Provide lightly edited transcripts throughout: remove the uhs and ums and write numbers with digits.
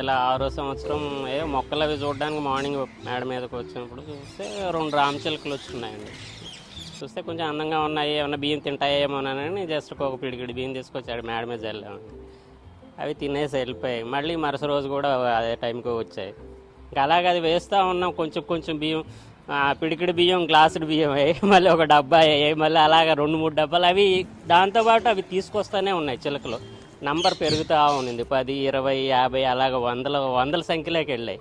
ఇలా 6వ సంవత్సరం మొక్కలు అవి చూడడానికి మార్నింగ్ మేడ మీదకి వచ్చినప్పుడు చూస్తే 2 రామచిలుకలు వచ్చున్నాయండి. చూస్తే కొంచెం అందంగా ఉన్నాయి, ఏమన్నా బియ్యం తింటాయేమోనని జస్ట్ ఒక పిడికిడి బియ్యం తీసుకొచ్చాడు, మేడ మీద చల్లాము. అవి తినేసి వెళ్ళిపోయాయి. మళ్ళీ మరుసటి రోజు కూడా అదే టైంకి వచ్చాయి. ఇంకా అలాగే అది వేస్తూ ఉన్నాం, కొంచెం కొంచెం బియ్యం, పిడికిడి బియ్యం, గ్లాసుడు బియ్యం అయ్యి, మళ్ళీ ఒక డబ్బా అయ్యాయి, మళ్ళీ అలాగా 2-3 డబ్బాలు. అవి దాంతోపాటు అవి తీసుకొస్తూనే ఉన్నాయి చిలుకలు. నంబర్ పెరుగుతూ ఉంది, 10, 20, 50 అలాగ వందల సంఖ్యలోకి వెళ్ళాయి.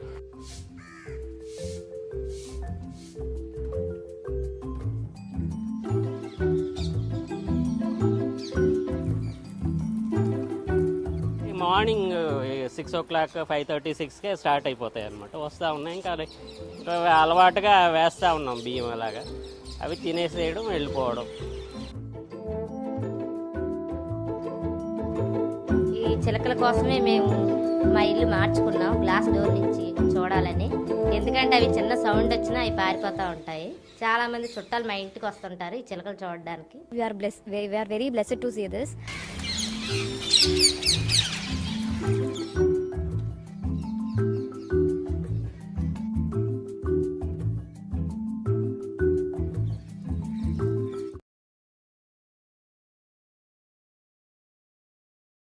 మార్నింగ్ 6 o'clock 5:30, 6కే స్టార్ట్ అయిపోతాయి అన్నమాట. వస్తూ ఉన్నాయి. ఇంకా అలవాటుగా వేస్తూ ఉన్నాం బియ్యం అలాగా. అవి తినేసేయడం, వెళ్ళిపోవడం. ఈ చిలకల కోసమే మేము మా ఇల్లు మార్చుకున్నాం గ్లాస్ డోర్ నుంచి చూడాలని. ఎందుకంటే అవి చిన్న సౌండ్ వచ్చినా అవి పారిపోతూ ఉంటాయి. చాలా మంది చుట్టాలు మా ఇంటికి వస్తుంటారు ఈ చిలకలు చూడడానికి. We are very blessed to see this.